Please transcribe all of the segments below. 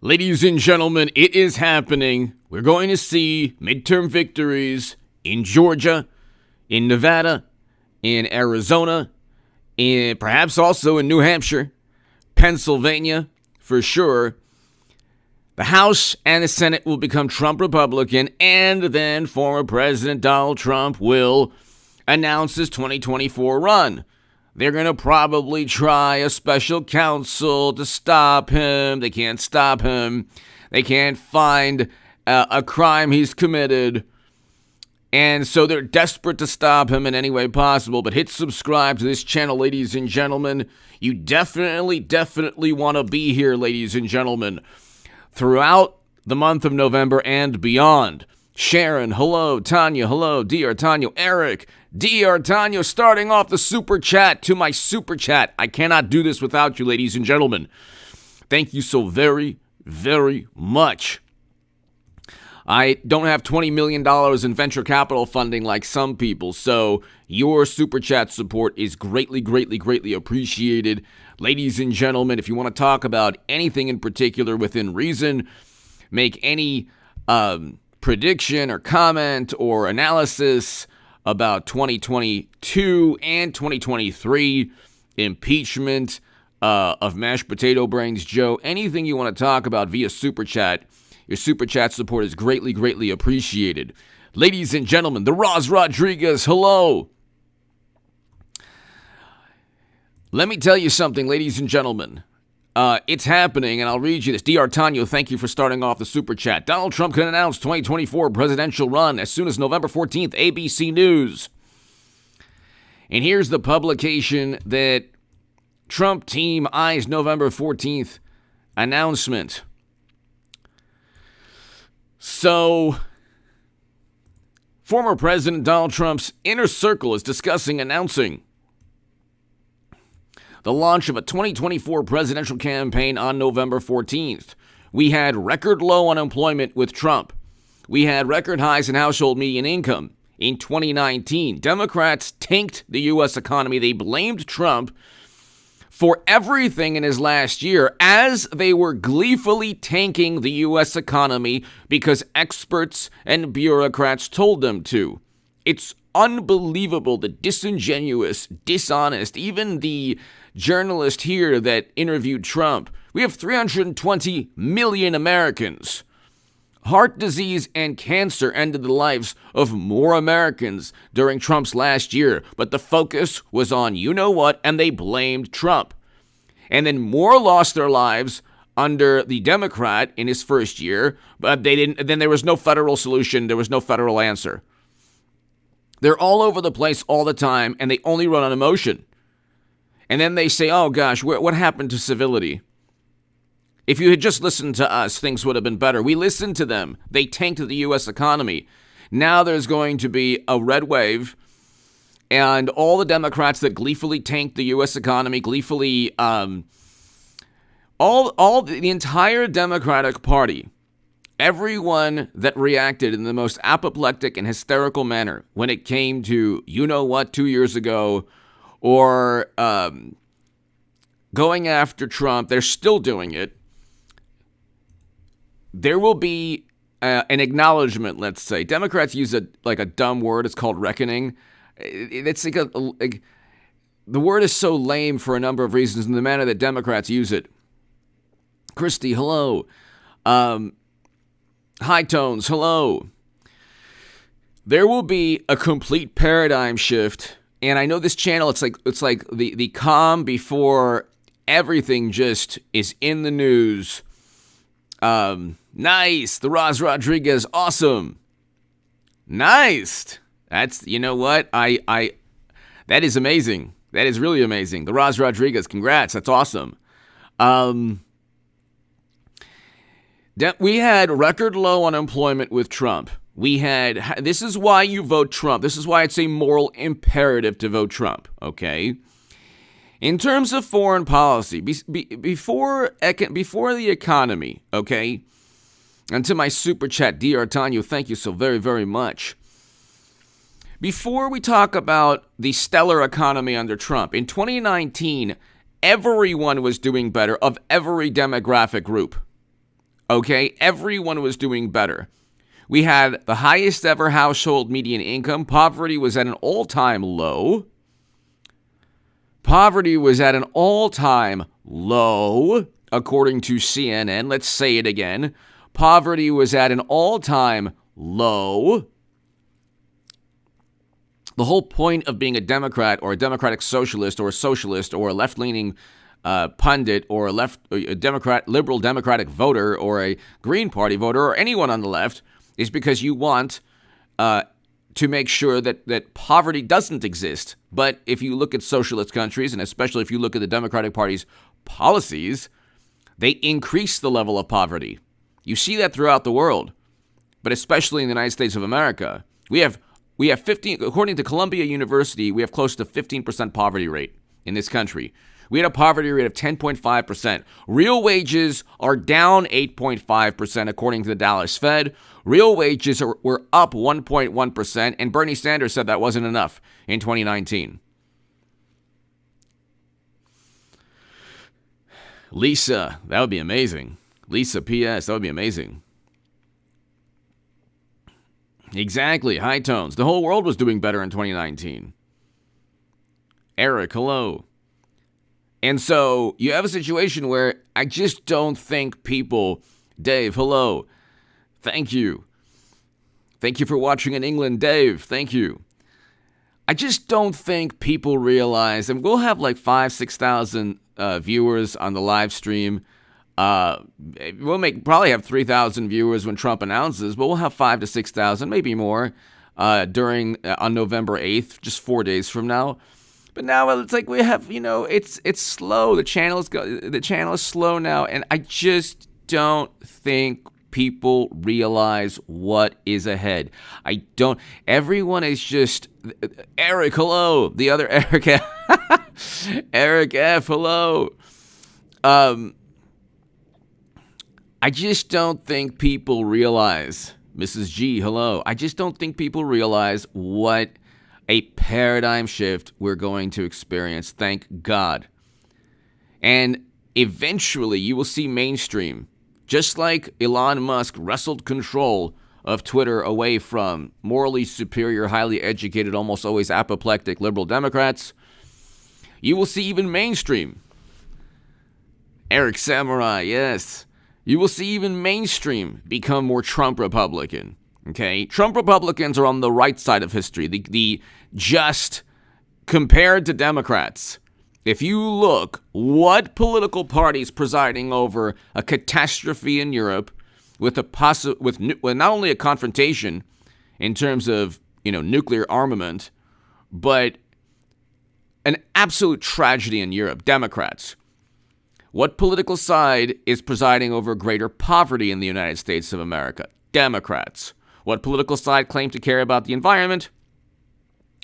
Ladies and gentlemen, it is happening. We're going to see midterm victories in Georgia, in Nevada, in Arizona, and perhaps also in New Hampshire, Pennsylvania, for sure. The House and the Senate will become Trump Republican, and then former President Donald Trump will announce his 2024 run. They're going to probably try a special counsel to stop him. They can't stop him. They can't find a crime he's committed. And so they're desperate to stop him in any way possible. But hit subscribe to this channel, ladies and gentlemen. You definitely want to be here, ladies and gentlemen, throughout the month of November and beyond. Sharon, hello. Tanya, hello. D'Artagnan, Eric, D'Artagnan, starting off the super chat to my super chat. I cannot do this without you, ladies and gentlemen. Thank you so very, very much. I don't have $20 million in venture capital funding like some people, so your super chat support is greatly appreciated. Ladies and gentlemen, if you want to talk about anything in particular within reason, make any prediction or comment or analysis about 2022 and 2023, impeachment of mashed potato brains, Joe, anything you want to talk about via Super Chat, your Super Chat support is greatly appreciated. Ladies and gentlemen, the Roz Rodriguez, hello. Let me tell you something, ladies and gentlemen. It's happening, and I'll read you this. D'Artagnan, thank you for starting off the Super Chat. Donald Trump can announce 2024 presidential run as soon as November 14th, ABC News. And here's the publication that Trump team eyes November 14th announcement. So, former President Donald Trump's inner circle is discussing announcing the launch of a 2024 presidential campaign on November 14th. We had record low unemployment with Trump. We had record highs in household median income in 2019. Democrats tanked the U.S. economy. They blamed Trump for everything in his last year as they were gleefully tanking the U.S. economy because experts and bureaucrats told them to. It's unbelievable, the disingenuous, dishonest, even the journalist here that interviewed Trump. We have 320 million Americans. Heart disease and cancer ended the lives of more Americans during Trump's last year, but the focus was on you know what, and they blamed Trump. And then more lost their lives under the Democrat in his first year, but they didn't. Then there was no federal solution. There was no federal answer. They're all over the place all the time, and they only run on emotion. And then they say, oh gosh, what happened to civility? If you had just listened to us, things would have been better. We listened to them. They tanked the U.S. economy. Now there's going to be a red wave, and all the Democrats that gleefully tanked the U.S. economy, gleefully, the entire Democratic Party, everyone that reacted in the most apoplectic and hysterical manner when it came to, you know what, 2 years ago, or going after Trump, they're still doing it. There will be an acknowledgement, let's say. Democrats use a dumb word. It's called reckoning. It's the word is so lame for a number of reasons in the manner that Democrats use it. Christy, hello. High Tones, hello. There will be a complete paradigm shift. And I know this channel, it's like the calm before everything just is in the news. Nice. The Roz Rodriguez, awesome. Nice. That's, you know what? That is amazing. That is really amazing. The Roz Rodriguez, congrats. That's awesome. We had record low unemployment with Trump. This is why you vote Trump. This is why it's a moral imperative to vote Trump, okay? In terms of foreign policy, before the economy, okay? And to my super chat, D'Artagnan, thank you so very, very much. Before we talk about the stellar economy under Trump, in 2019, everyone was doing better of every demographic group. Okay, everyone was doing better. We had the highest ever household median income. Poverty was at an all-time low. Poverty was at an all-time low, according to CNN. Let's say it again. Poverty was at an all-time low. The whole point of being a Democrat or a Democratic socialist or a left-leaning pundit or a Democrat, liberal Democratic voter or a Green Party voter or anyone on the left is because you want to make sure that poverty doesn't exist. But if you look at socialist countries, and especially if you look at the Democratic Party's policies, they increase the level of poverty. You see that throughout the world, but especially in the United States of America. We have 15, according to Columbia University, we have close to 15% poverty rate in this country. We had a poverty rate of 10.5%. Real wages are down 8.5%, according to the Dallas Fed. Real wages were up 1.1%, and Bernie Sanders said that wasn't enough in 2019. Lisa, that would be amazing. Lisa P.S., that would be amazing. Exactly, high tones. The whole world was doing better in 2019. Eric, hello. And so you have a situation where I just don't think people, Dave, hello, thank you. Thank you for watching in England, Dave, thank you. I just don't think people realize, and we'll have like 6,000 viewers on the live stream. We'll probably have 3,000 viewers when Trump announces, but we'll have 5,000 to 6,000, maybe more, on November 8th, just 4 days from now. But now it's like we have, it's slow. The channel is slow now, and I just don't think people realize what is ahead. Everyone is just, Eric, hello. The other Eric F. Eric F, hello. I just don't think people realize, Mrs. G, hello. I just don't think people realize what a paradigm shift we're going to experience, thank God. And eventually you will see mainstream, just like Elon Musk wrestled control of Twitter away from morally superior, highly educated, almost always apoplectic liberal Democrats. You will see even mainstream. Eric Samurai, yes. You will see even mainstream become more Trump Republican. Okay, Trump Republicans are on the right side of history, the just compared to Democrats. If you look what political parties presiding over a catastrophe in Europe with not only a confrontation in terms of nuclear armament, but an absolute tragedy in Europe, Democrats. What political side is presiding over greater poverty in the United States of America? Democrats. What political side claimed to care about the environment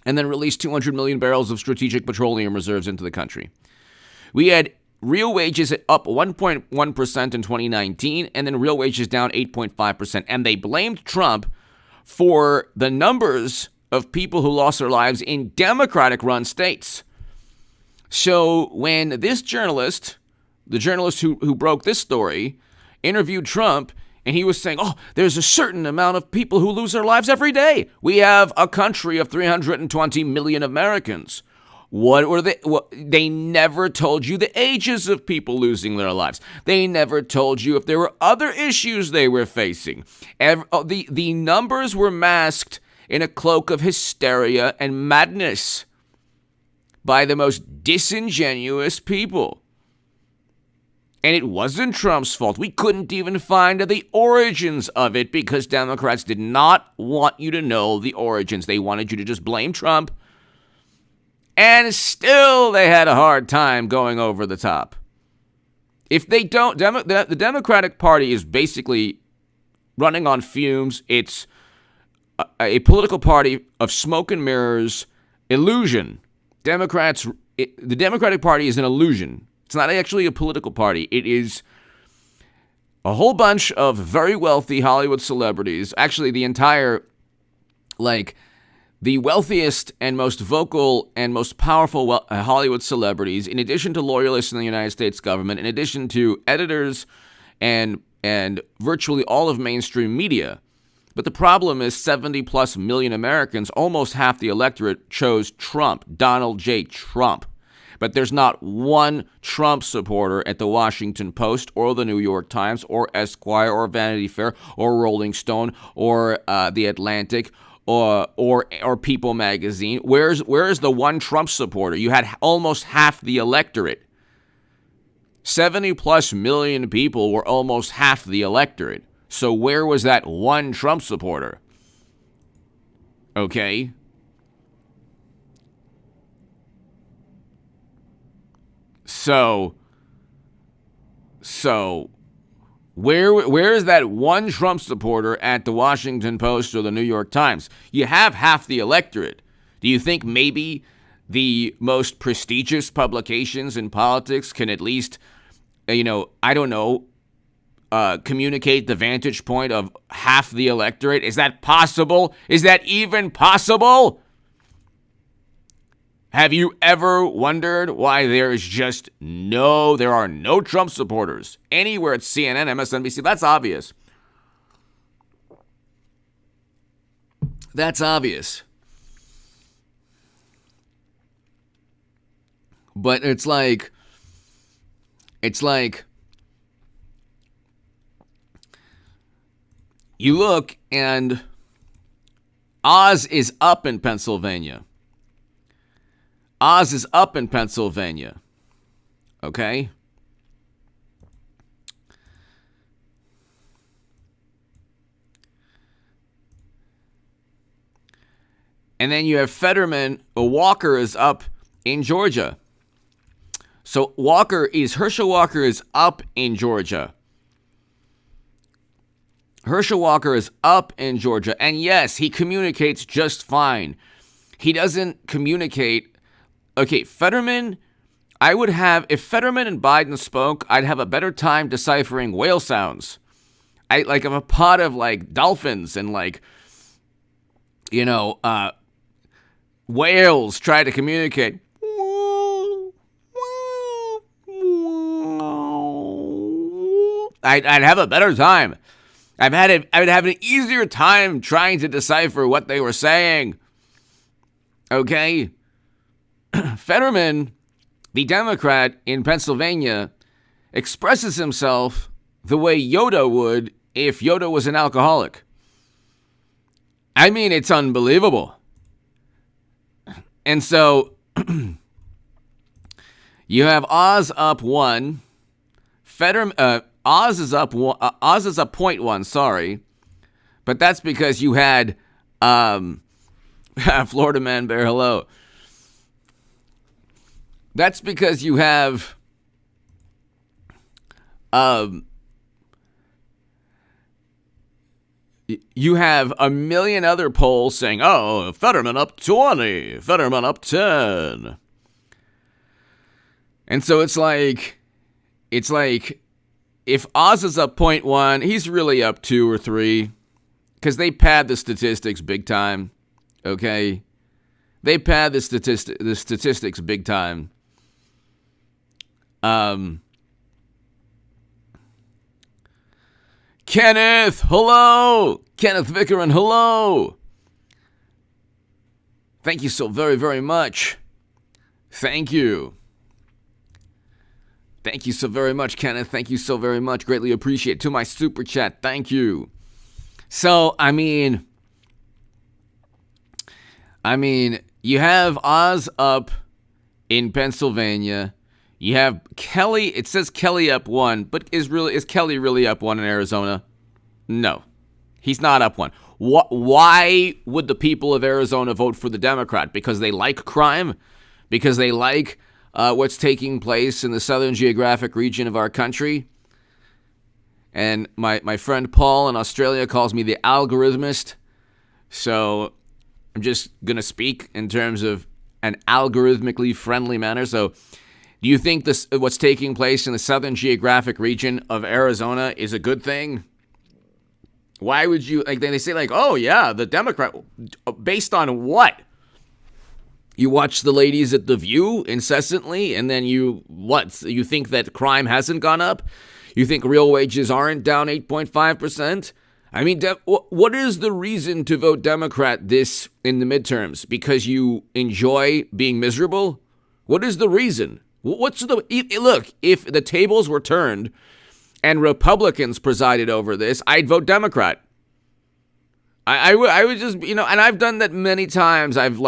and then released 200 million barrels of strategic petroleum reserves into the country? We had real wages up 1.1% in 2019 and then real wages down 8.5%. And they blamed Trump for the numbers of people who lost their lives in Democratic-run states. So when this journalist, the journalist who broke this story, interviewed Trump, and he was saying, there's a certain amount of people who lose their lives every day. We have a country of 320 million Americans. What were they? They never told you the ages of people losing their lives. They never told you if there were other issues they were facing. The numbers were masked in a cloak of hysteria and madness by the most disingenuous people. And it wasn't Trump's fault. We couldn't even find the origins of it because Democrats did not want you to know the origins. They wanted you to just blame Trump. And still they had a hard time going over the top. If they don't, the Democratic Party is basically running on fumes. It's a political party of smoke and mirrors, illusion. The Democratic Party is an illusion. It's not actually a political party. It is a whole bunch of very wealthy Hollywood celebrities. Actually, the entire, the wealthiest and most vocal and most powerful Hollywood celebrities, in addition to loyalists in the United States government, in addition to editors and and virtually all of mainstream media. But the problem is 70 plus million Americans, almost half the electorate, chose Trump, Donald J. Trump. But there's not one Trump supporter at the Washington Post or the New York Times or Esquire or Vanity Fair or Rolling Stone or The Atlantic or People magazine. Where's the one Trump supporter? You had almost half the electorate. 70 plus million people were almost half the electorate. So where was that one Trump supporter? Okay. So where is that one Trump supporter at the Washington Post or the New York Times? You have half the electorate. Do you think maybe the most prestigious publications in politics can at least, communicate the vantage point of half the electorate? Is that possible? Is that even possible? Have you ever wondered why there are no Trump supporters anywhere at CNN, MSNBC? That's obvious. That's obvious. But it's like you look and Oz is up in Pennsylvania. Oz is up in Pennsylvania. Okay? And then you have Fetterman, Walker is up in Georgia. So Herschel Walker is up in Georgia. Herschel Walker is up in Georgia. And yes, he communicates just fine. He doesn't communicate. Okay, Fetterman, if Fetterman and Biden spoke, I'd have a better time deciphering whale sounds. I have a pod of dolphins and whales try to communicate. I'd have a better time. I would have an easier time trying to decipher what they were saying. Okay? Fetterman, the Democrat in Pennsylvania, expresses himself the way Yoda would if Yoda was an alcoholic. I mean, it's unbelievable. And so, you have Oz up 1. Oz is up 0.1, sorry. But that's because you had Florida Man Bear, hello. That's because you have a million other polls saying, oh, Fetterman up 20, Fetterman up 10. And so it's like if Oz is up 0.1, he's really up 2 or 3 because they pad the statistics big time. Okay? They pad the statistics big time. Kenneth, hello! Kenneth Vickerin, hello! Thank you so very, very much. Thank you. Thank you so very much, Kenneth. Thank you so very much. Greatly appreciate. To my super chat, thank you. So, I mean, you have Oz up in Pennsylvania. You have Kelly. It says Kelly up 1, but is Kelly really up 1 in Arizona? No, he's not up 1. Why would the people of Arizona vote for the Democrat? Because they like crime? Because they like what's taking place in the southern geographic region of our country? And my friend Paul in Australia calls me the algorithmist. So I'm just going to speak in terms of an algorithmically friendly manner. So do you think what's taking place in the southern geographic region of Arizona is a good thing? Why would you, they say oh yeah, the Democrat, based on what? You watch the ladies at The View incessantly, and then you think that crime hasn't gone up? You think real wages aren't down 8.5%? I mean, what is the reason to vote Democrat this in the midterms? Because you enjoy being miserable? What is the reason? Look, if the tables were turned and Republicans presided over this, I'd vote Democrat. I would just, and I've done that many times. I've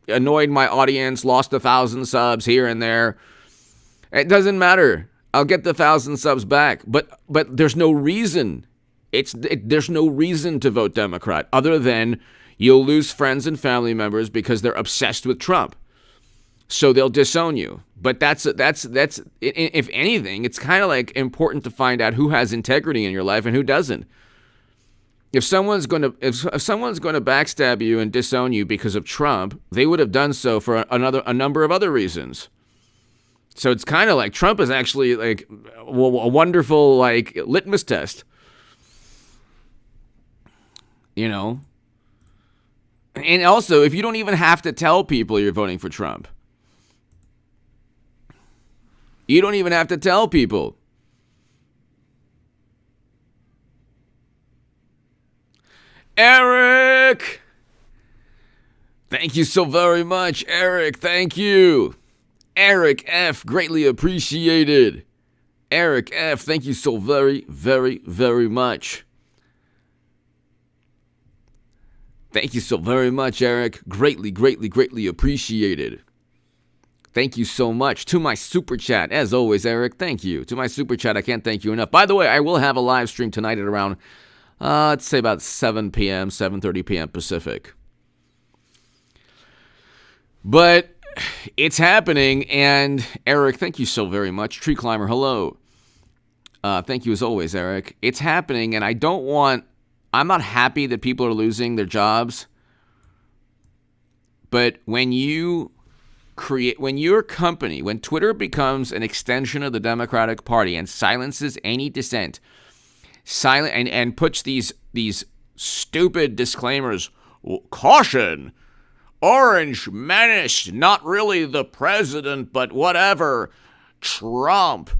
annoyed my audience, lost 1,000 subs here and there. It doesn't matter. I'll get the 1,000 subs back. But there's no reason. There's no reason to vote Democrat other than you'll lose friends and family members because they're obsessed with Trump. So they'll disown you. But that's if anything, it's kind of important to find out who has integrity in your life and who doesn't. If someone's going to backstab you and disown you because of Trump, they would have done so for a number of other reasons. So it's kind of Trump is actually a wonderful litmus test. And also, if you don't even have to tell people you're voting for Trump. You don't even have to tell people. Eric! Thank you so very much, Eric. Thank you. Eric F., greatly appreciated. Eric F., thank you so very, very, very much. Thank you so very much, Eric. Greatly, greatly, greatly appreciated. Thank you so much. To my super chat, as always, Eric, thank you. To my super chat, I can't thank you enough. By the way, I will have a live stream tonight at around, let's say about 7 p.m., 7:30 p.m. Pacific. But it's happening, and Eric, thank you so very much. Tree Climber, hello. Thank you as always, Eric. It's happening, and I'm not happy that people are losing their jobs. But when your company, when Twitter becomes an extension of the Democratic Party and silences any dissent, and puts these stupid disclaimers, caution, Orange Menace, not really the president, but whatever, Trump,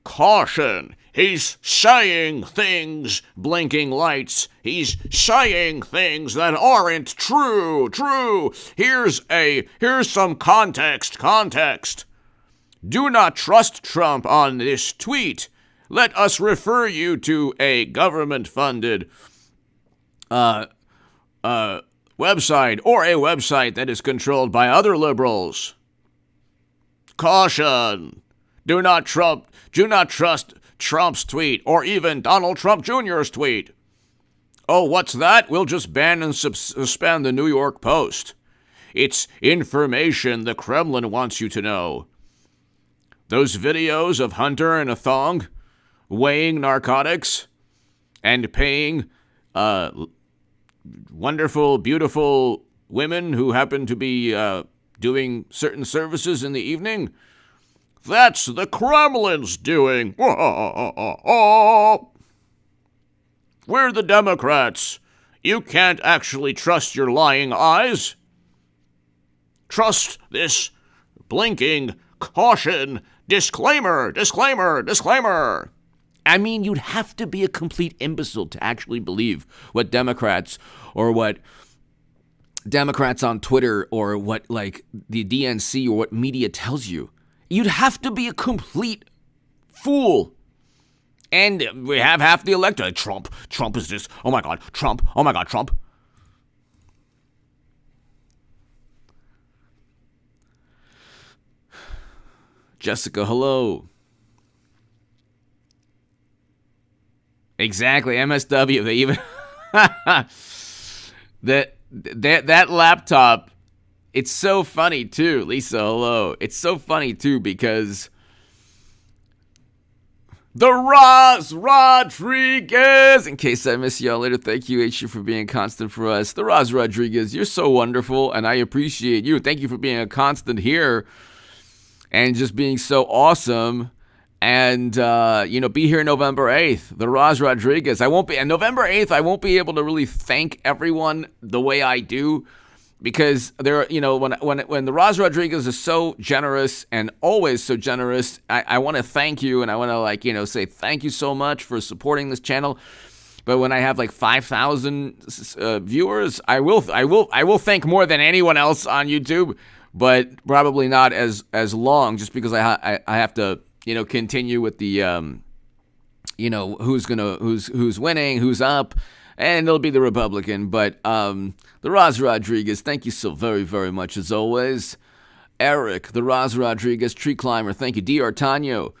caution, he's saying things, blinking lights, he's saying things that aren't true. Here's some context. Do not trust Trump on this tweet. Let us refer you to a government-funded website or a website that is controlled by other liberals. Caution. Do not trust Trump's tweet or even Donald Trump Jr.'s tweet. Oh, what's that? We'll just ban and suspend the New York Post. It's information the Kremlin wants you to know. Those videos of Hunter in a thong weighing narcotics and paying wonderful, beautiful women who happen to be doing certain services in the evening, that's the Kremlin's doing. We're the Democrats. You can't actually trust your lying eyes. Trust this blinking caution disclaimer. I mean, you'd have to be a complete imbecile to actually believe what Democrats or what Democrats on Twitter or what the DNC or what media tells you. You'd have to be a complete fool. And we have half the electorate. Trump is this. Oh my God, Trump. Jessica, hello. Exactly, MSW. They even that laptop. It's so funny too, Lisa. Hello. It's so funny too because the Roz Rodriguez. In case I miss y'all later, thank you, H, for being constant for us. The Roz Rodriguez, you're so wonderful, and I appreciate you. Thank you for being a constant here and just being so awesome. And, be here November 8th. The Roz Rodriguez. And November 8th, I won't be able to really thank everyone the way I do because there, when the Roz Rodriguez is so generous and always so generous, I want to thank you, and I want to say thank you so much for supporting this channel. But when I have like 5,000 viewers, I will thank more than anyone else on YouTube, but probably not as long, just because I have to continue with the who's winning, who's up. And it'll be the Republican, but the Roz Rodriguez, thank you so very, very much as always. Eric, the Roz Rodriguez tree climber, thank you. D. Artano,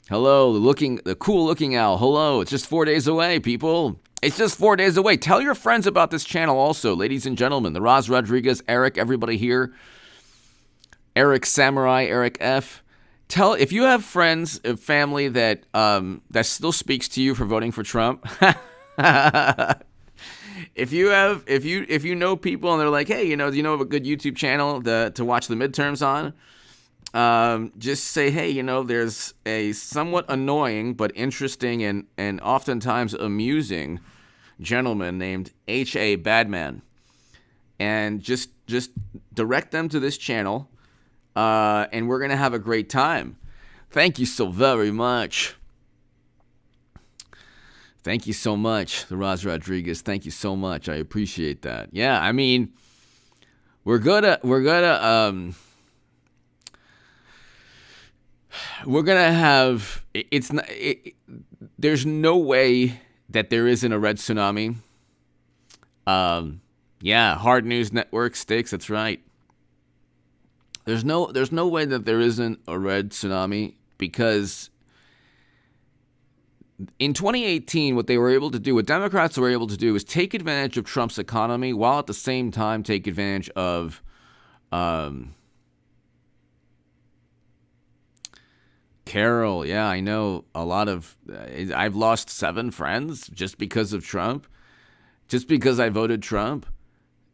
hello. The cool looking owl, hello. It's just 4 days away, people. It's just 4 days away. Tell your friends about this channel also, ladies and gentlemen. The Roz Rodriguez, Eric, everybody here. Eric Samurai, Eric F. If you have friends, family that still speaks to you for voting for Trump. If you know people and they're like, hey, do you know of a good YouTube channel to watch the midterms on? Just say, hey, there's a somewhat annoying but interesting and oftentimes amusing gentleman named H.A. Badman, and just direct them to this channel, and we're gonna have a great time. Thank you so very much. Thank you so much, the Roz Rodriguez. Thank you so much. I appreciate that. Yeah, I mean, we're gonna have. There's no way that there isn't a red tsunami. Yeah, Hard News Network sticks. That's right. There's no way that there isn't a red tsunami, because in 2018, what Democrats were able to do is take advantage of Trump's economy while at the same time take advantage of Carol. Yeah, I know a lot of, I've lost 7 friends just because of Trump, just because I voted Trump.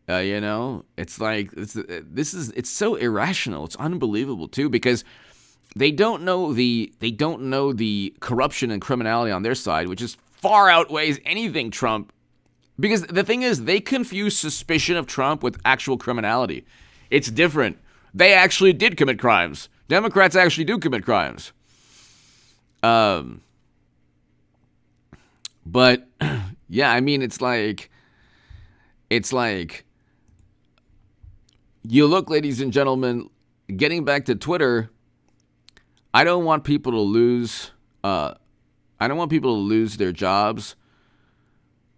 It's like, it's so irrational. It's unbelievable too, because They don't know the corruption and criminality on their side, which is far outweighs anything Trump. Because the thing is, they confuse suspicion of Trump with actual criminality. It's different. They actually did commit crimes. Democrats actually do commit crimes. But yeah, I mean, it's like you look, ladies and gentlemen, getting back to Twitter. I don't want people to lose. I don't want people to lose their jobs,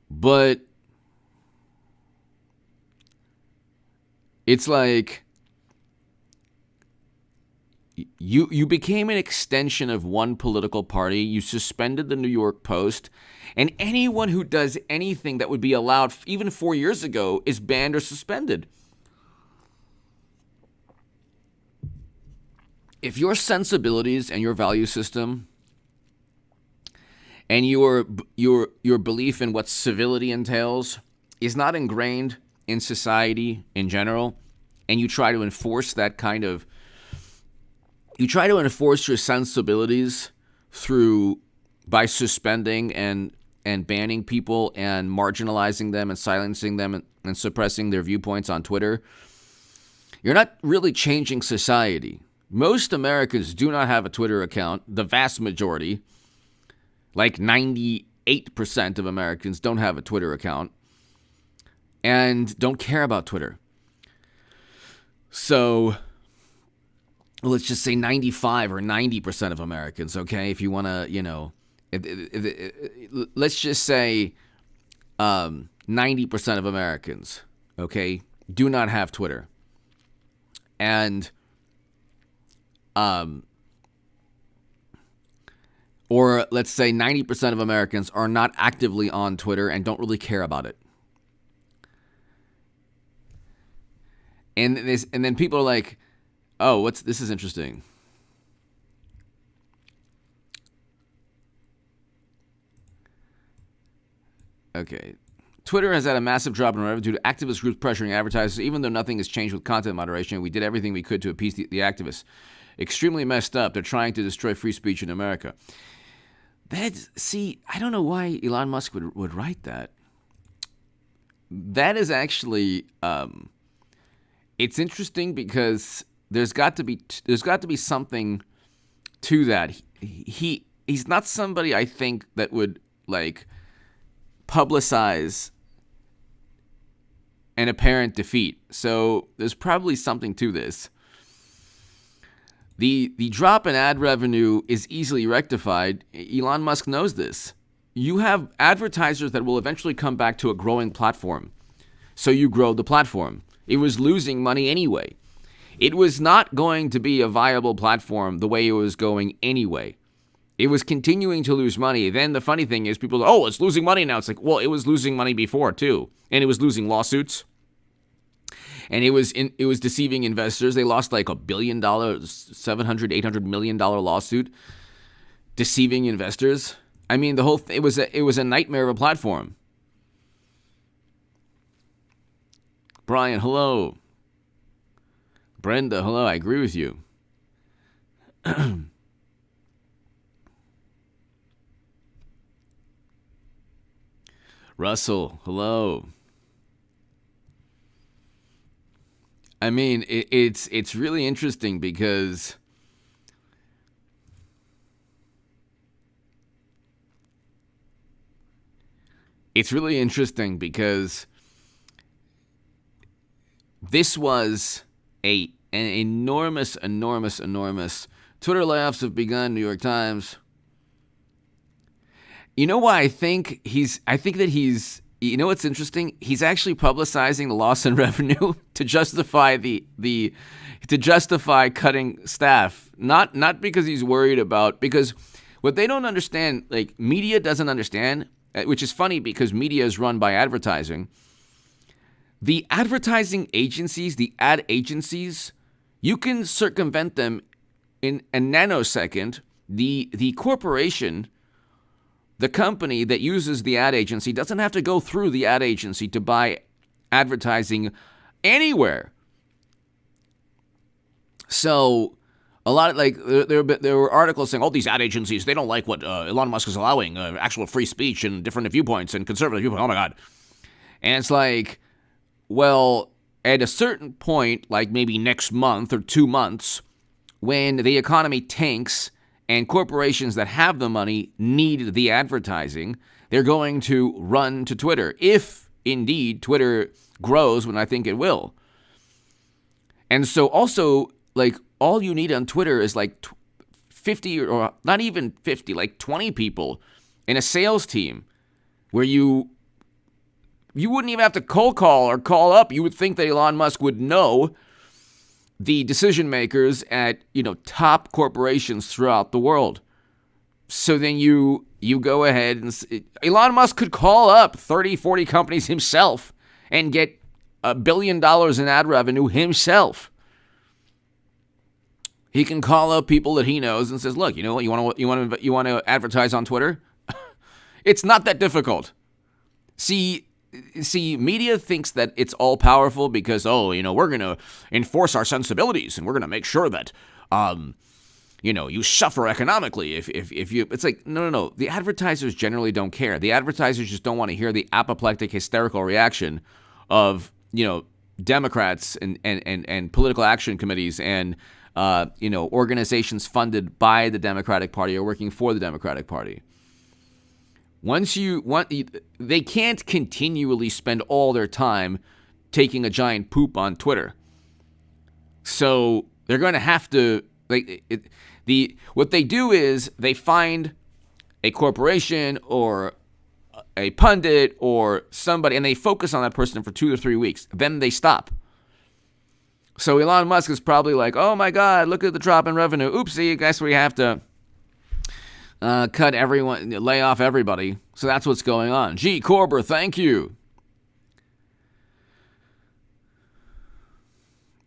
but it's like you became an extension of one political party. You suspended the New York Post, and anyone who does anything that would be allowed even 4 years ago is banned or suspended. If your sensibilities and your value system and your belief in what civility entails is not ingrained in society in general, and you try to enforce your sensibilities by suspending and banning people and marginalizing them and silencing them and suppressing their viewpoints on Twitter, you're not really changing society. Most Americans do not have a Twitter account. The vast majority, like 98% of Americans, don't have a Twitter account and don't care about Twitter. So let's just say 95 or 90% of Americans, okay? If you want to, let's just say 90% of Americans, okay, do not have Twitter. And or let's say 90% of Americans are not actively on Twitter and don't really care about it. And then people are like, oh, this is interesting. Okay. Twitter has had a massive drop in revenue due to activist groups pressuring advertisers. Even though nothing has changed with content moderation, we did everything we could to appease the activists. Extremely messed up. They're trying to destroy free speech in America. I don't know why Elon Musk would write that. That is actually, it's interesting because there's got to be something to that. He's not somebody I think that would like publicize an apparent defeat. So there's probably something to this. The drop in ad revenue is easily rectified. Elon Musk knows this. You have advertisers that will eventually come back to a growing platform. So you grow the platform. It was losing money anyway. It was not going to be a viable platform the way it was going anyway. It was continuing to lose money. Then the funny thing is people, oh, it's losing money now. It's like, well, it was losing money before too. And it was losing lawsuits. And it was deceiving investors. They lost like $1 billion, $700-800 million lawsuit, deceiving investors. I mean, the whole it was a nightmare of a platform. Brian, hello. Brenda, hello. I agree with you. Russell, hello. I mean, it's really interesting because this was an enormous Twitter layoffs have begun, New York Times. You know why I think that he's you know what's interesting? He's actually publicizing the loss in revenue to justify to justify cutting staff. Not because he's worried about, because what they don't understand, like media doesn't understand, which is funny because media is run by advertising. The advertising agencies, the ad agencies, you can circumvent them in a nanosecond. The corporation, the company that uses the ad agency, doesn't have to go through the ad agency to buy advertising anywhere. So a lot of there were articles saying, oh, these ad agencies, they don't like what Elon Musk is allowing, actual free speech and different viewpoints and conservative viewpoints. Oh my God. And it's like, well, at a certain point, like maybe next month or 2 months, when the economy tanks and corporations that have the money need the advertising, they're going to run to Twitter. If indeed Twitter grows, when I think it will. And so also, like, all you need on Twitter is like 50 or not even 50, like 20 people in a sales team where you wouldn't even have to cold call or call up. You would think that Elon Musk would know the decision makers at, top corporations throughout the world. So then you go ahead and Elon Musk could call up 30, 40 companies himself and get $1 billion in ad revenue himself. He can call up people that he knows and says, "Look, you know what? You want to advertise on Twitter? It's not that difficult." See, media thinks that it's all powerful because, we're going to enforce our sensibilities and we're going to make sure that, you suffer economically if you. It's like no. The advertisers generally don't care. The advertisers just don't want to hear the apoplectic, hysterical reaction of Democrats and political action committees and organizations funded by the Democratic Party or working for the Democratic Party. They can't continually spend all their time taking a giant poop on Twitter. So they're going to have to what they do is they find a corporation or a pundit or somebody and they focus on that person for 2 to 3 weeks. Then they stop. So Elon Musk is probably like, oh my God, look at the drop in revenue. Oopsie, guess we have to cut everyone, lay off everybody. So that's what's going on. G. Corber, thank you.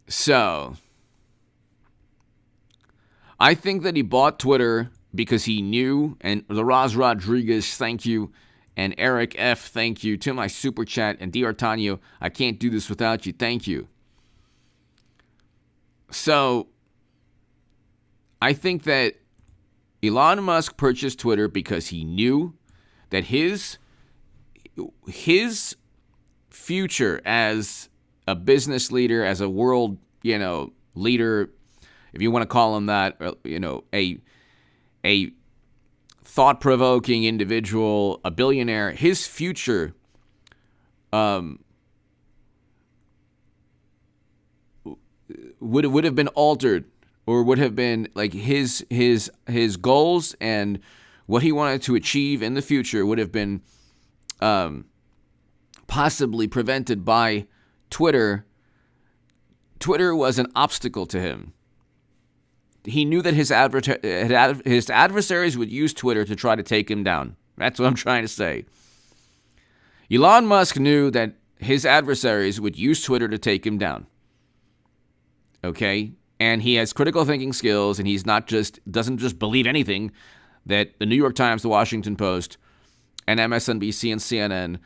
So I think that he bought Twitter because he knew, and the Roz Rodriguez, thank you, and Eric F., thank you, to my super chat, and D'Artagnan, I can't do this without you, thank you. So I think that Elon Musk purchased Twitter because he knew that his future as a business leader, as a world, leader, if you want to call him that, a thought-provoking individual, a billionaire, his future would have been altered, or would have been like his goals and what he wanted to achieve in the future would have been possibly prevented by Twitter. Twitter was an obstacle to him. He knew that his adversaries would use Twitter to try to take him down. That's what I'm trying to say. Elon Musk knew that his adversaries would use Twitter to take him down. Okay? And he has critical thinking skills, and he's doesn't just believe anything that the New York Times, the Washington Post, and MSNBC and CNN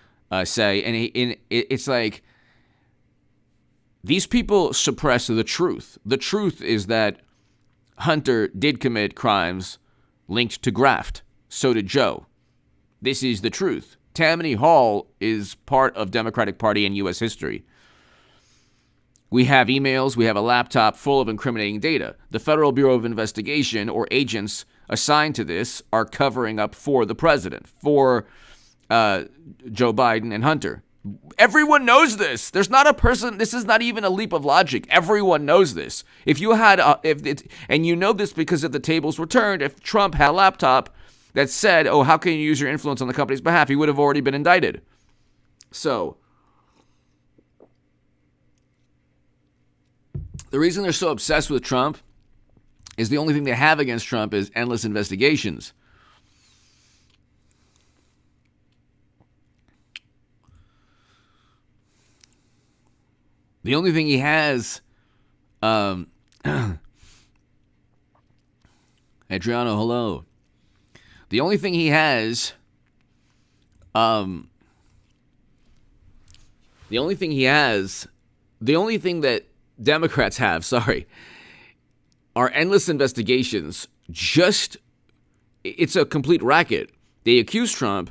say. And it's like these people suppress the truth. The truth is that Hunter did commit crimes linked to graft. So did Joe. This is the truth. Tammany Hall is part of Democratic Party and U.S. history. We have emails, we have a laptop full of incriminating data. The Federal Bureau of Investigation, or agents assigned to this, are covering up for the president, for Joe Biden and Hunter. Everyone knows this. There's not a person, this is not even a leap of logic. Everyone knows this. If you had, and you know this because if the tables were turned, if Trump had a laptop that said, oh, how can you use your influence on the company's behalf, he would have already been indicted. So, the reason they're so obsessed with Trump is the only thing they have against Trump is endless investigations. The only thing he has, Adriano, hello. The only thing he has, the only thing that Democrats have, are endless investigations. It's a complete racket. They accuse Trump,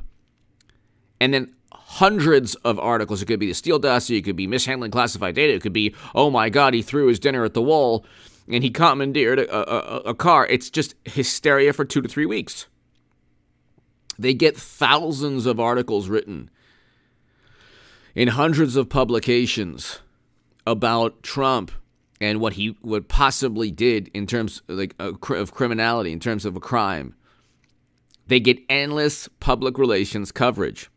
and then hundreds of articles. It could be the Steele dossier, it could be mishandling classified data, it could be, oh my God, he threw his dinner at the wall, and he commandeered a car. It's just hysteria for 2 to 3 weeks. They get thousands of articles written in hundreds of publications about Trump and what he possibly did in terms of criminality, in terms of a crime. They get endless public relations coverage.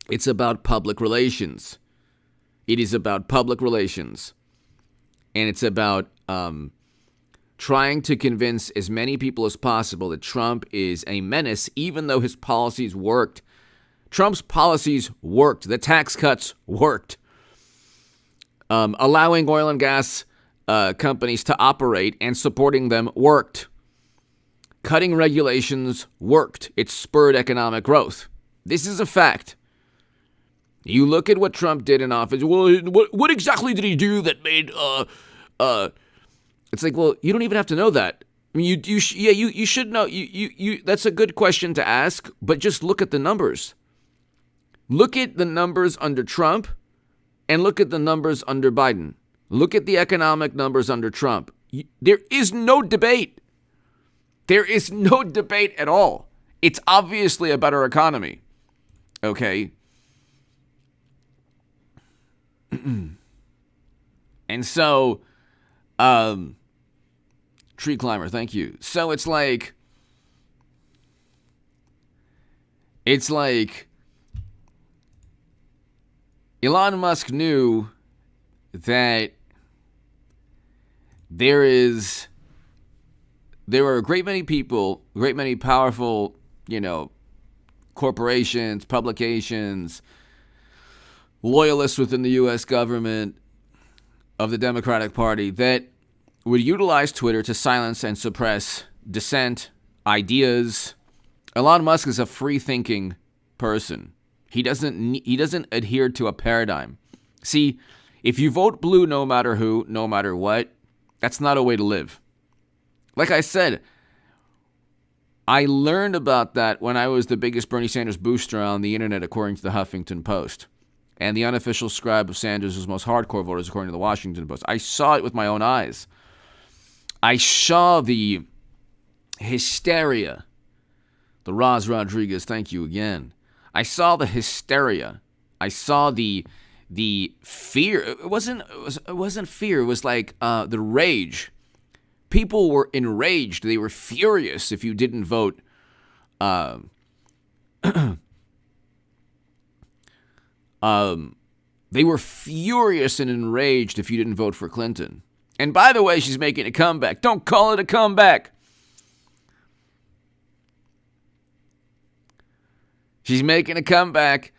It's about public relations. It is about public relations. And it's about trying to convince as many people as possible that Trump is a menace, even though his policies worked. Trump's policies worked. The tax cuts worked. Allowing oil and gas companies to operate and supporting them worked. Cutting regulations worked. It spurred economic growth. This is a fact. You look at what Trump did in office. Well, what exactly did he do that made? It's like, well, you don't even have to know that. I mean, you should know. You that's a good question to ask. But just look at the numbers. Look at the numbers under Trump, and look at the numbers under Biden. Look at the economic numbers under Trump. There is no debate. There is no debate at all. It's obviously a better economy. Okay. And so, Tree Climber, thank you. So it's like Elon Musk knew that there are a great many people, great many powerful, corporations, publications, loyalists within the U.S. government of the Democratic Party that would utilize Twitter to silence and suppress dissent, ideas. Elon Musk is a free-thinking person. He doesn't adhere to a paradigm. See, if you vote blue no matter who, no matter what, that's not a way to live. Like I said, I learned about that when I was the biggest Bernie Sanders booster on the internet, according to the Huffington Post. and the unofficial scribe of Sanders' most hardcore voters, according to the Washington Post. I saw it with my own eyes. I saw the hysteria. The Roz Rodriguez, thank you again. I saw the hysteria. I saw the fear. It wasn't fear. It was like the rage. People were enraged. They were furious if you didn't vote. They were furious and enraged if you didn't vote for Clinton. And by the way, she's making a comeback. Don't call it a comeback. She's making a comeback.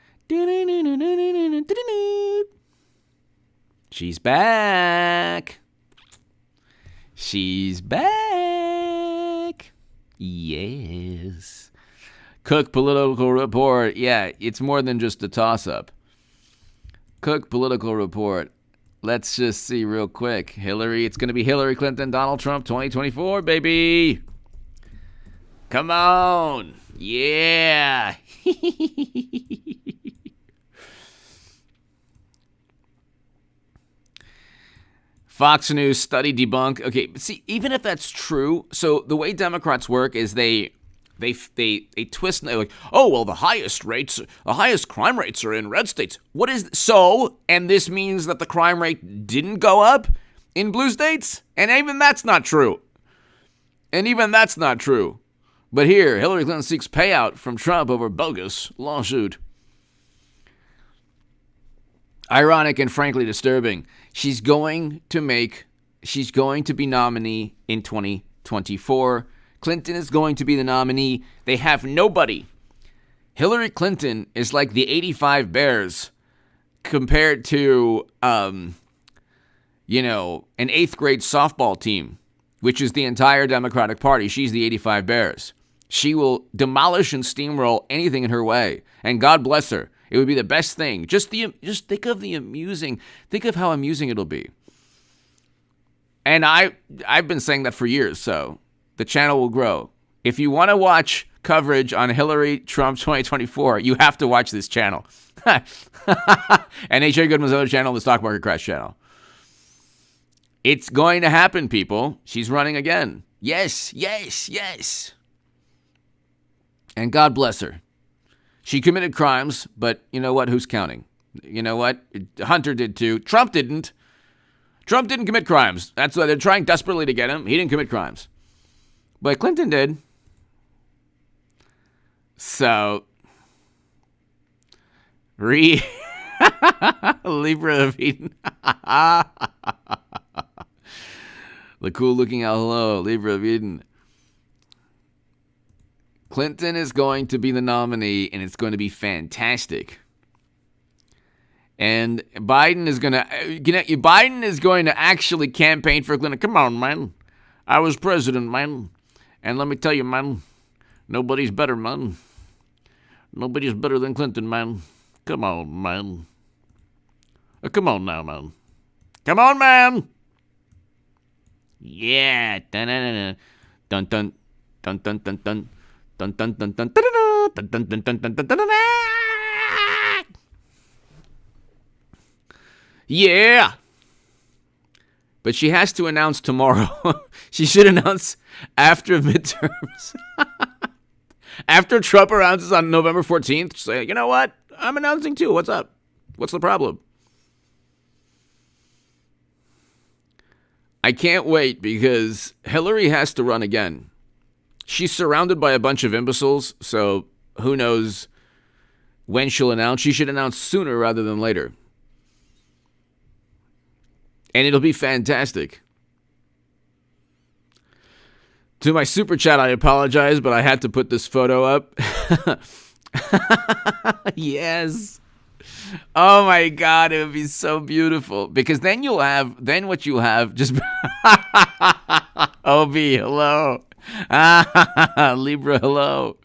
She's back. She's back. Yes. Cook Political Report. Yeah, it's more than just a toss-up. Cook Political Report. Let's just see real quick. Hillary, it's going to be Hillary Clinton, Donald Trump, 2024, baby. Come on. Yeah. Fox News study debunk. Okay, see, even if that's true, so the way Democrats work is they twist and they're like, oh, well, the highest crime rates are in red states. What is so? And this means that the crime rate didn't go up in blue states? And even that's not true. But here, Hillary Clinton seeks payout from Trump over bogus lawsuit. Ironic and frankly disturbing. She's going to be nominee in 2024. Clinton is going to be the nominee. They have nobody. Hillary Clinton is like the 85 Bears compared to, an 8th grade softball team, which is the entire Democratic Party. She's the 85 Bears. She will demolish and steamroll anything in her way. And God bless her. It would be the best thing. Just think of how amusing it'll be. And I've been saying that for years, so the channel will grow. If you want to watch coverage on Hillary Trump 2024, you have to watch this channel. And H.A. Goodman's other channel, the Stock Market Crash channel. It's going to happen, people. She's running again. Yes. And God bless her. She committed crimes, but you know what? Who's counting? You know what? Hunter did too. Trump didn't. Trump didn't commit crimes. That's why they're trying desperately to get him. He didn't commit crimes. But Clinton did. So, Libra of Eden. The cool looking out. Hello, Libra of Eden. Clinton is going to be the nominee, and it's going to be fantastic. And Biden is going to actually campaign for Clinton. Come on, man. I was president, man. And let me tell you, man, nobody's better, man. Nobody's better than Clinton, man. Come on, man. Come on now, man. Come on, man. Yeah. Dun dun dun dun dun dun dun. Dun, dun, dun, dun, dun, dun, dun, dun, dun, dun, dun, dun, dun. Yeah. But she has to announce tomorrow. She should announce after midterms. After Trump announces on November 14th, say, you know what? I'm announcing too. What's up? What's the problem? I can't wait because Hillary has to run again. She's surrounded by a bunch of imbeciles, so who knows when she'll announce. She should announce sooner rather than later. And it'll be fantastic. To my super chat, I apologize, but I had to put this photo up. Yes. Oh my God, it would be so beautiful. Because then what you'll have just OB, hello. Libra, hello.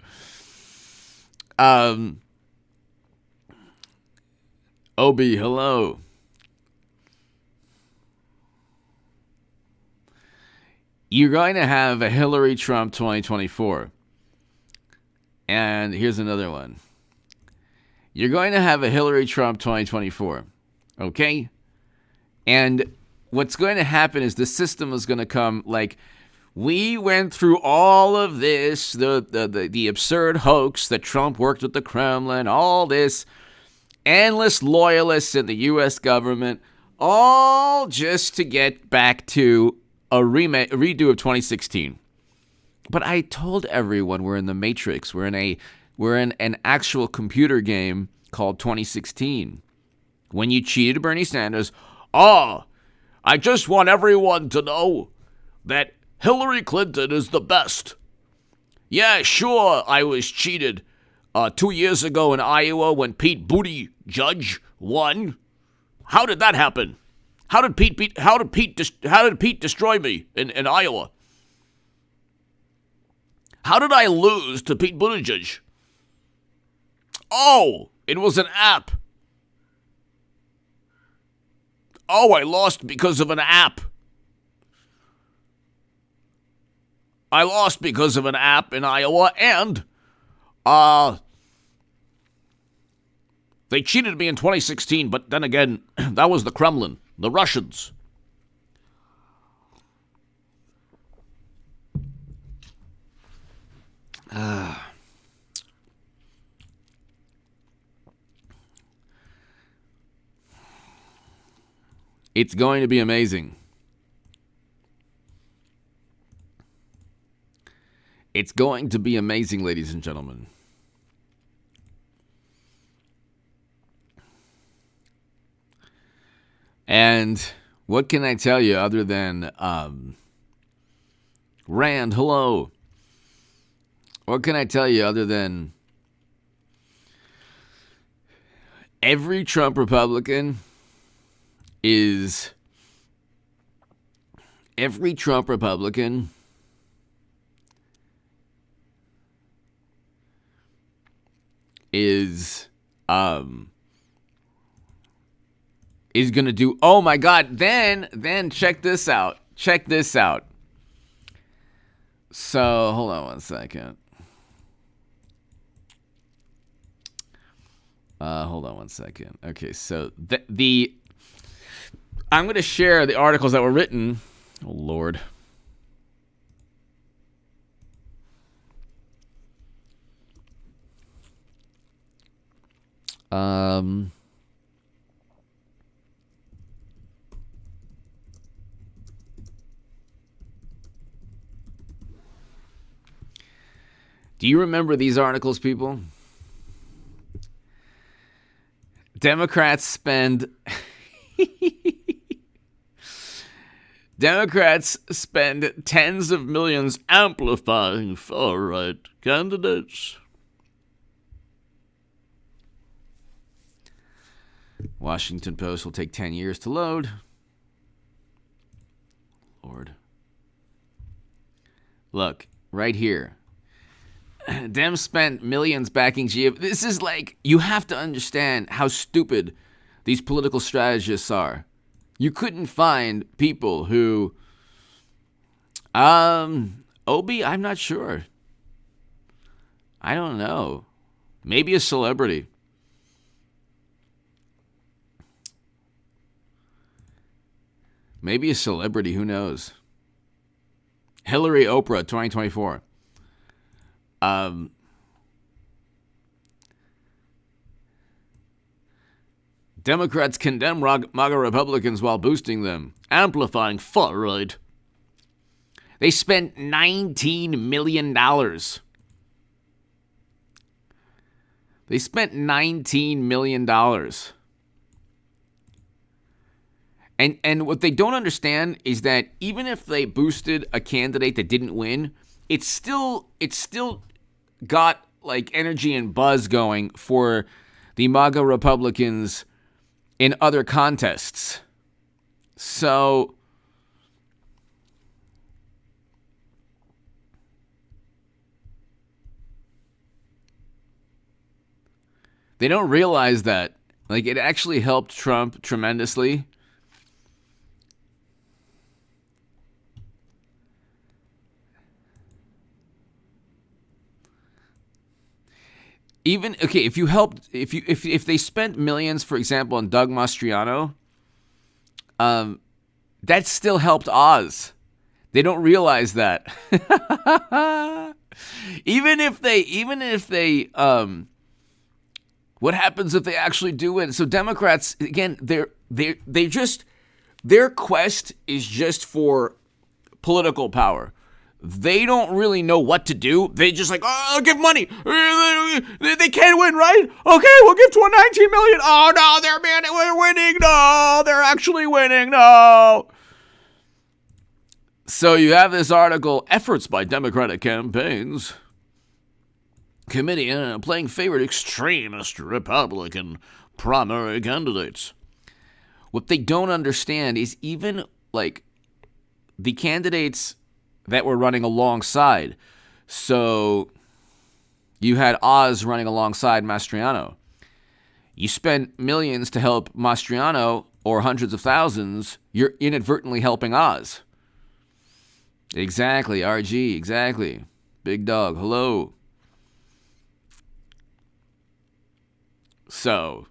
OB, hello. You're going to have a Hillary Trump 2024. And here's another one. You're going to have a Hillary Trump 2024. Okay? And what's going to happen is the system is going to come like, we went through all of this, the absurd hoax that Trump worked with the Kremlin, all this, endless loyalists in the U.S. government, all just to get back to a redo of 2016. But I told everyone we're in the Matrix. We're in an actual computer game called 2016. When you cheated Bernie Sanders, I just want everyone to know that Hillary Clinton is the best. Yeah, sure, I was cheated 2 years ago in Iowa when Pete Buttigieg won. How did that happen? How did Pete destroy me in Iowa? How did I lose to Pete Buttigieg? Oh, it was an app. Oh, I lost because of an app. I lost because of an app in Iowa, and they cheated me in 2016, but then again, that was the Kremlin, the Russians. It's going to be amazing. It's going to be amazing, ladies and gentlemen. And what can I tell you other than, Rand, hello. What can I tell you other than every Trump Republican is going to do, oh my God, then check this out. So, hold on one second. Okay, so I'm going to share the articles that were written. Oh, Lord. Do you remember these articles, people? Democrats spend tens of millions amplifying far-right candidates. Washington Post will take 10 years to load. Lord. Look, right here. Dems spent millions backing GOP. This is like, you have to understand how stupid these political strategists are. You couldn't find people who, Obi, I'm not sure. I don't know. Maybe a celebrity. Who knows? Hillary, Oprah, 2024. Democrats condemn MAGA Republicans while boosting them, amplifying far-right. They spent $19 million. And what they don't understand is that even if they boosted a candidate that didn't win, it's still got like energy and buzz going for the MAGA Republicans in other contests. So they don't realize that like it actually helped Trump tremendously. Even okay, if they spent millions, for example, on Doug Mastriano, that still helped Oz. They don't realize that. even if they what happens if they actually do win? So Democrats, again, their quest is just for political power. They don't really know what to do. They just like, oh, I'll give money. They can't win, right? Okay, we'll give $19 million. Oh no, we're winning. No, they're actually winning. No. So you have this article, efforts by Democratic campaigns committee playing favored extremist Republican primary candidates. What they don't understand is even like the candidates that were running alongside. So you had Oz running alongside Mastriano. You spend millions to help Mastriano or hundreds of thousands, you're inadvertently helping Oz. Exactly, RG, exactly. Big dog, hello. So,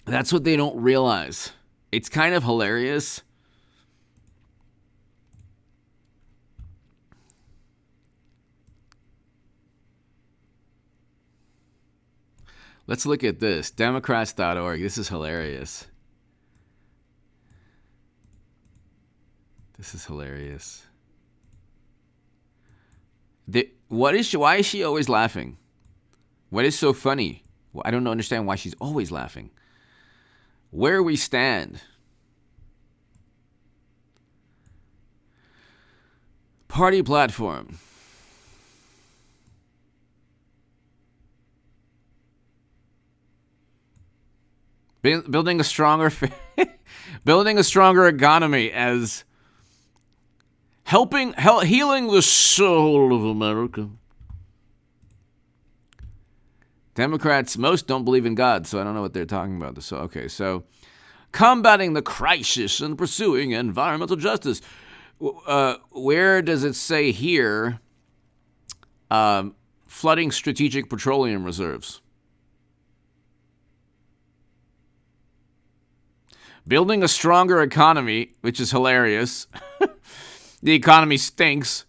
that's what they don't realize. It's kind of hilarious. Let's look at this. Democrats.org. This is hilarious. This is hilarious. Why is she always laughing? What is so funny? Well, I don't understand why she's always laughing. Where we stand. Party platform. Building a stronger economy as healing the soul of America. Democrats, most don't believe in God, so I don't know what they're talking about. So combating the crisis and pursuing environmental justice. Where does it say here? Flooding strategic petroleum reserves. Building a stronger economy, which is hilarious. The economy stinks.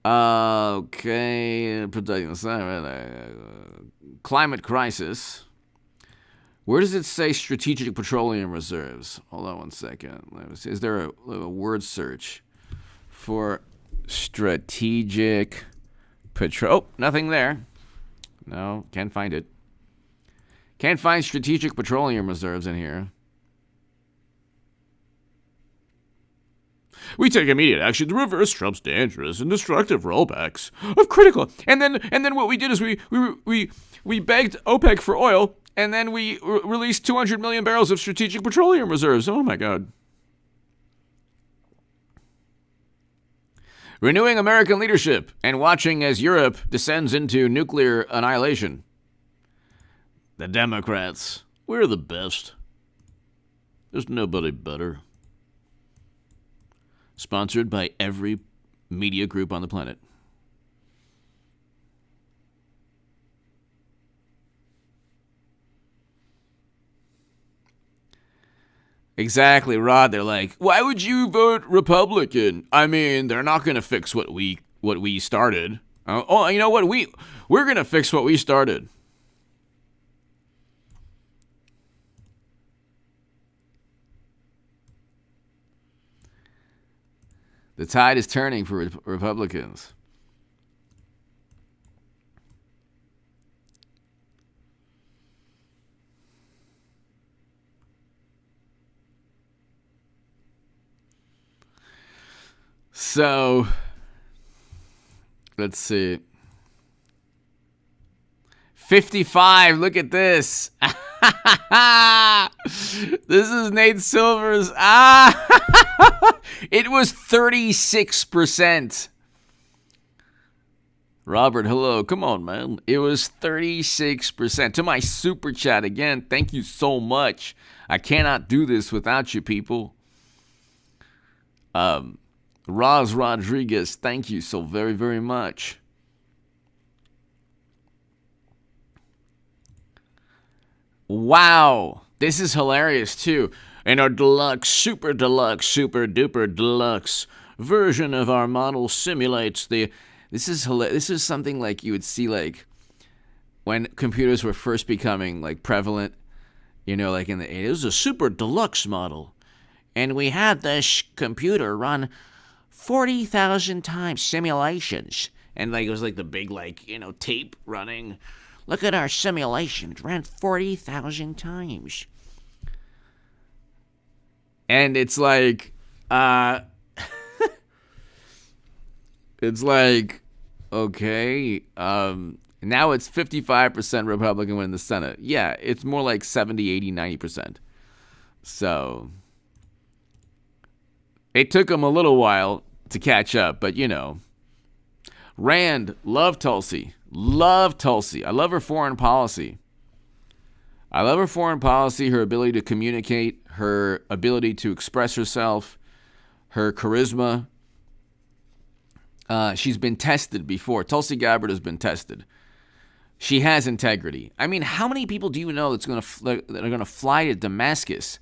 Okay. Climate crisis. Where does it say strategic petroleum reserves? Hold on one second. Is there a word search for strategic petrol? Oh, nothing there. No, can't find it. Can't find strategic petroleum reserves in here. We take immediate action to reverse Trump's dangerous and destructive rollbacks of critical. And then what we did is we begged OPEC for oil, and then we released 200 million barrels of strategic petroleum reserves. Oh my God. Renewing American leadership and watching as Europe descends into nuclear annihilation. The Democrats, we're the best. There's nobody better. Sponsored by every media group on the planet. Exactly, Rod. They're like, why would you vote Republican? I mean, they're not going to fix what we started. Oh, you know what? We're going to fix what we started. The tide is turning for Republicans. So, let's see. 55, look at this. This is Nate Silver's. It was 36%. Robert, hello. Come on, man. It was 36%. To my super chat again, thank you so much. I cannot do this without you people. Roz Rodriguez, thank you so very, very much. Wow. This is hilarious, too. In our super duper deluxe version of our model simulates the... This is something like you would see, like, when computers were first becoming, like, prevalent. You know, like in the 80s. It was a super deluxe model. And we had this computer run 40,000 times simulations. And, like, it was, like, the big, like, you know, tape running. Look at our simulation. It ran 40,000 times. And it's like, it's like, okay, now it's 55% Republican win the Senate. Yeah, it's more like 70, 80, 90%. So, it took them a little while to catch up, but, you know. Rand, love Tulsi. Love Tulsi. I love her foreign policy. Her ability to communicate, her ability to express herself, her charisma. She's been tested before. Tulsi Gabbard has been tested. She has integrity. I mean, how many people do you know that are going to fly to Damascus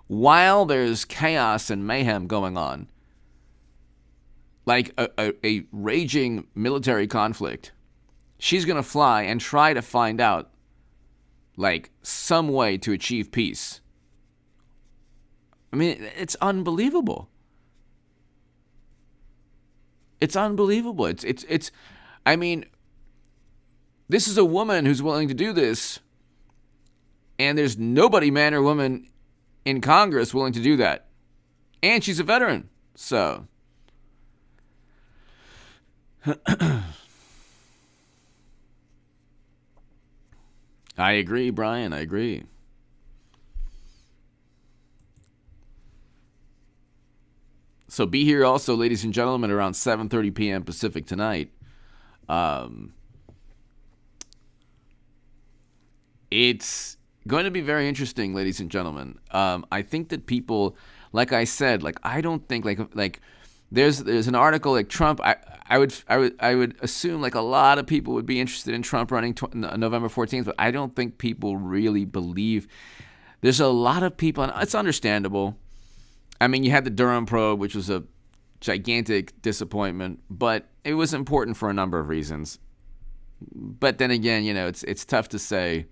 while there's chaos and mayhem going on? Like a raging military conflict. She's going to fly and try to find out, like, some way to achieve peace. I mean, it's unbelievable. It's unbelievable. It's I mean, this is a woman who's willing to do this, and there's nobody, man or woman, in Congress willing to do that. And she's a veteran, so... I agree, Brian. I agree. So be here also, ladies and gentlemen, around 7:30 p.m. Pacific tonight. It's going to be very interesting, ladies and gentlemen. I think that people, like I said, like I don't think like there's an article like Trump. I would assume like a lot of people would be interested in Trump running November 14th, but I don't think people really believe. There's a lot of people, and it's understandable. I mean, you had the Durham probe, which was a gigantic disappointment, but it was important for a number of reasons. But then again, you know, it's tough to say.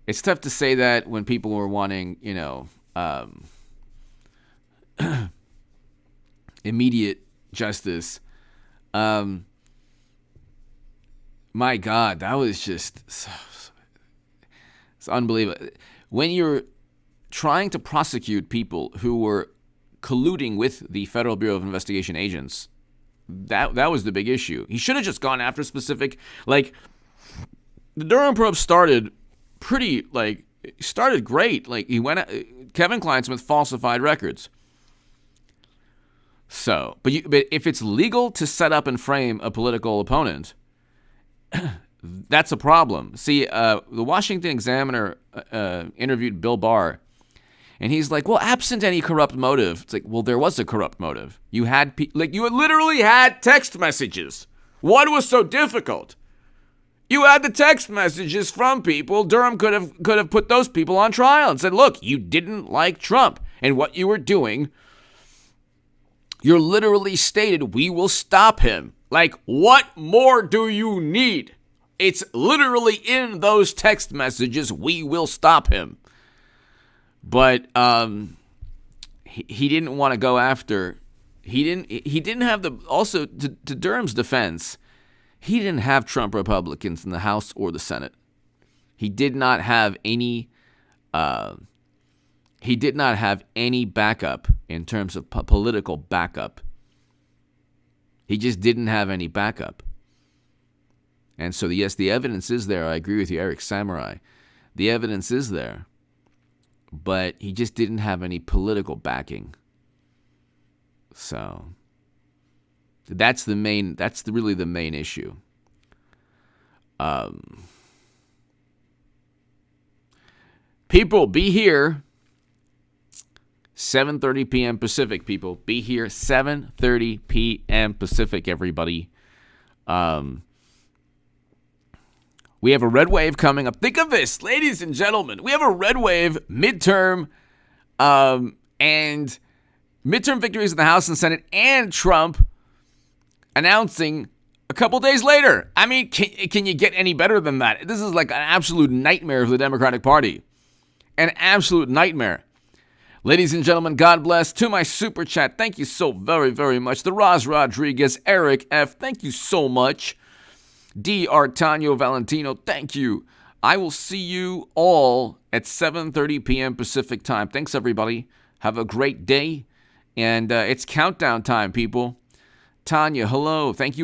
It's tough to say that when people were wanting, you know, immediate justice. My God, that was just it's unbelievable. When you're trying to prosecute people who were colluding with the Federal Bureau of Investigation agents, that was the big issue. He should have just gone after specific, like, the Durham probe started great. Like, Kevin Kleinsmith falsified records. So, but if it's legal to set up and frame a political opponent, that's a problem. See, the Washington Examiner interviewed Bill Barr, and he's like, well, absent any corrupt motive. It's like, well, there was a corrupt motive. You literally had text messages. What was so difficult? You had the text messages from people. Durham could have put those people on trial and said, look, you didn't like Trump, and what you were doing, you're literally stated, we will stop him. Like, what more do you need? It's literally in those text messages, we will stop him. But he didn't want to go after. He didn't have also to Durham's defense, he didn't have Trump Republicans in the House or the Senate. He did not have any backup in terms of political backup. He just didn't have any backup. And so, yes, the evidence is there. I agree with you, Eric Samurai. The evidence is there. But he just didn't have any political backing. So, that's really the main issue. People, be here. 7:30 p.m. Pacific, people. Be here, 7:30 p.m. Pacific, everybody. We have a red wave coming up. Think of this, ladies and gentlemen. We have a red wave midterm and midterm victories in the House and Senate, and Trump announcing a couple days later. I mean, can you get any better than that? This is like an absolute nightmare for the Democratic Party. An absolute nightmare. Ladies and gentlemen, God bless. To my super chat, thank you so very, very much. The Roz Rodriguez, Eric F., thank you so much. D. Artanio Valentino, thank you. I will see you all at 7:30 p.m. Pacific time. Thanks, everybody. Have a great day. And it's countdown time, people. Tanya, hello. Thank you.